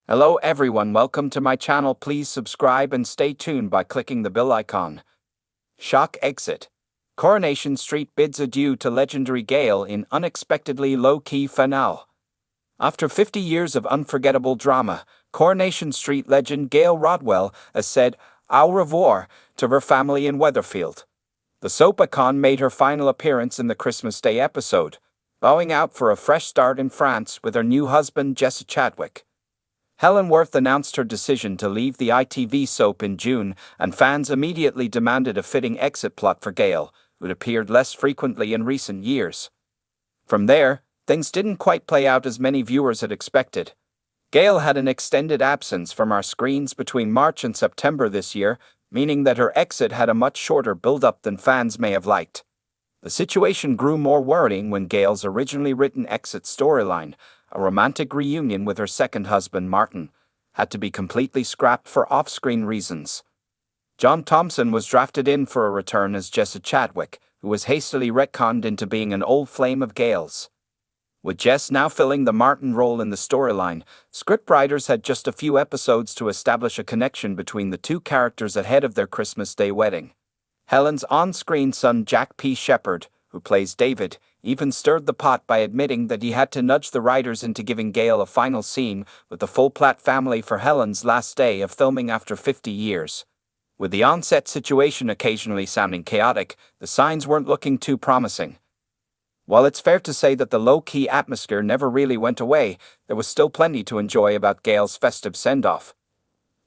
Hello everyone, welcome to my channel. Please subscribe and stay tuned by clicking the bell icon. Shock exit. Coronation Street bids adieu to legendary Gail in unexpectedly low-key finale. After 50 years of unforgettable drama, Coronation Street legend Gail Rodwell has said au revoir to her family in Weatherfield. The soap icon made her final appearance in the Christmas Day episode, bowing out for a fresh start in France with her new husband Jesse Chadwick. Helen Worth announced her decision to leave the ITV soap in June, and fans immediately demanded a fitting exit plot for Gail, who'd appeared less frequently in recent years. From there, things didn't quite play out as many viewers had expected. Gail had an extended absence from our screens between March and September this year, meaning that her exit had a much shorter build-up than fans may have liked. The situation grew more worrying when Gail's originally written exit storyline, a romantic reunion with her second husband Martin, had to be completely scrapped for off-screen reasons. John Thompson was drafted in for a return as Jesse Chadwick, who was hastily retconned into being an old flame of Gail's. With Jess now filling the Martin role in the storyline, scriptwriters had just a few episodes to establish a connection between the two characters ahead of their Christmas Day wedding. Helen's on-screen son Jack P. Shepherd, who plays David, even stirred the pot by admitting that he had to nudge the writers into giving Gail a final scene with the full Platt family for Helen's last day of filming after 50 years. With the on-set situation occasionally sounding chaotic, the signs weren't looking too promising. While it's fair to say that the low-key atmosphere never really went away, there was still plenty to enjoy about Gail's festive send-off.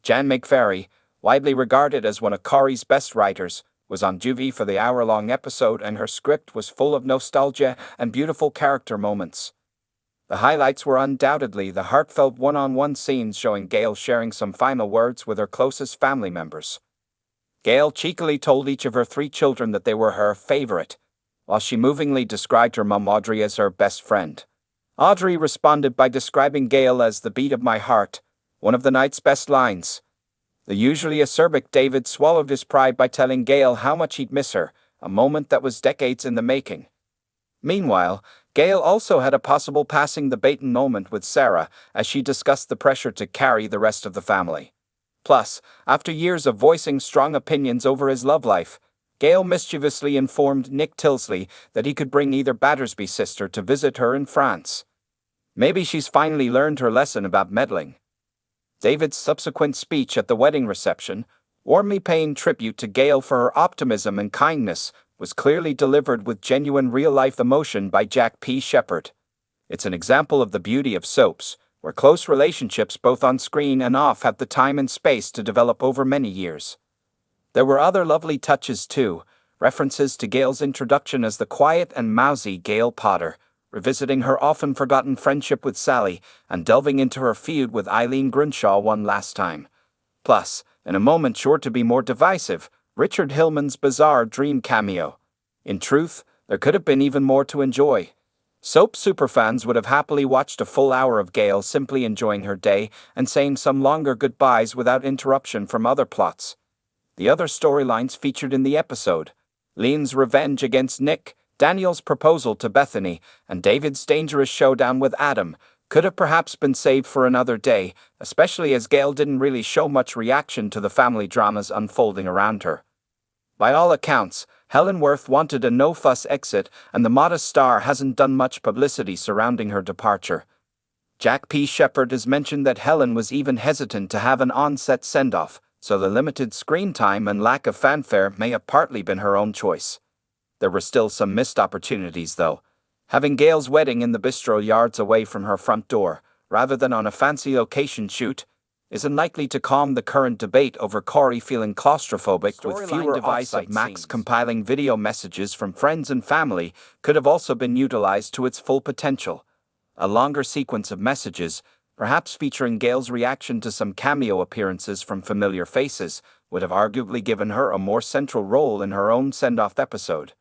Jan McVeary, widely regarded as one of Corrie's best writers, was on duty for the hour-long episode, and her script was full of nostalgia and beautiful character moments. The highlights were undoubtedly the heartfelt one-on-one scenes showing Gail sharing some final words with her closest family members. Gail cheekily told each of her 3 children that they were her favorite, while she movingly described her mum Audrey as her best friend. Audrey responded by describing Gail as the beat of my heart, one of the night's best lines. The usually acerbic David swallowed his pride by telling Gail how much he'd miss her, a moment that was decades in the making. Meanwhile, Gail also had a possible passing the baton moment with Sarah as she discussed the pressure to carry the rest of the family. Plus, after years of voicing strong opinions over his love life, Gail mischievously informed Nick Tilsley that he could bring either Battersby's sister to visit her in France. Maybe she's finally learned her lesson about meddling. David's subsequent speech at the wedding reception, warmly paying tribute to Gail for her optimism and kindness, was clearly delivered with genuine real-life emotion by Jack P. Shepherd. It's an example of the beauty of soaps, where close relationships both on screen and off have the time and space to develop over many years. There were other lovely touches too, references to Gail's introduction as the quiet and mousy Gail Potter, revisiting her often-forgotten friendship with Sally, and delving into her feud with Eileen Grunshaw one last time. Plus, in a moment sure to be more divisive, Richard Hillman's bizarre dream cameo. In truth, there could have been even more to enjoy. Soap superfans would have happily watched a full hour of Gail simply enjoying her day and saying some longer goodbyes without interruption from other plots. The other storylines featured in the episode, Lean's revenge against Nick, Daniel's proposal to Bethany, and David's dangerous showdown with Adam, could have perhaps been saved for another day, especially as Gail didn't really show much reaction to the family dramas unfolding around her. By all accounts, Helen Worth wanted a no-fuss exit, and the modest star hasn't done much publicity surrounding her departure. Jack P. Shepherd has mentioned that Helen was even hesitant to have an on-set send-off, so the limited screen time and lack of fanfare may have partly been her own choice. There were still some missed opportunities, though. Having Gail's wedding in the bistro yards away from her front door, rather than on a fancy location shoot, isn't likely to calm the current debate over Corey feeling claustrophobic. With fewer divisive Max compiling video messages from friends and family could have also been utilized to its full potential. A longer sequence of messages, perhaps featuring Gail's reaction to some cameo appearances from familiar faces, would have arguably given her a more central role in her own send-off episode.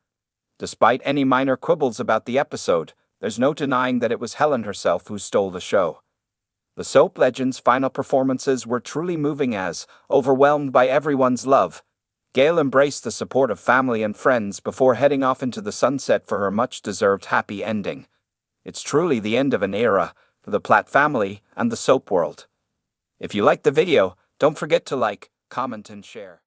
Despite any minor quibbles about the episode, there's no denying that it was Helen herself who stole the show. The soap legend's final performances were truly moving as, overwhelmed by everyone's love, Gail embraced the support of family and friends before heading off into the sunset for her much-deserved happy ending. It's truly the end of an era for the Platt family and the soap world. If you liked the video, don't forget to like, comment, and share.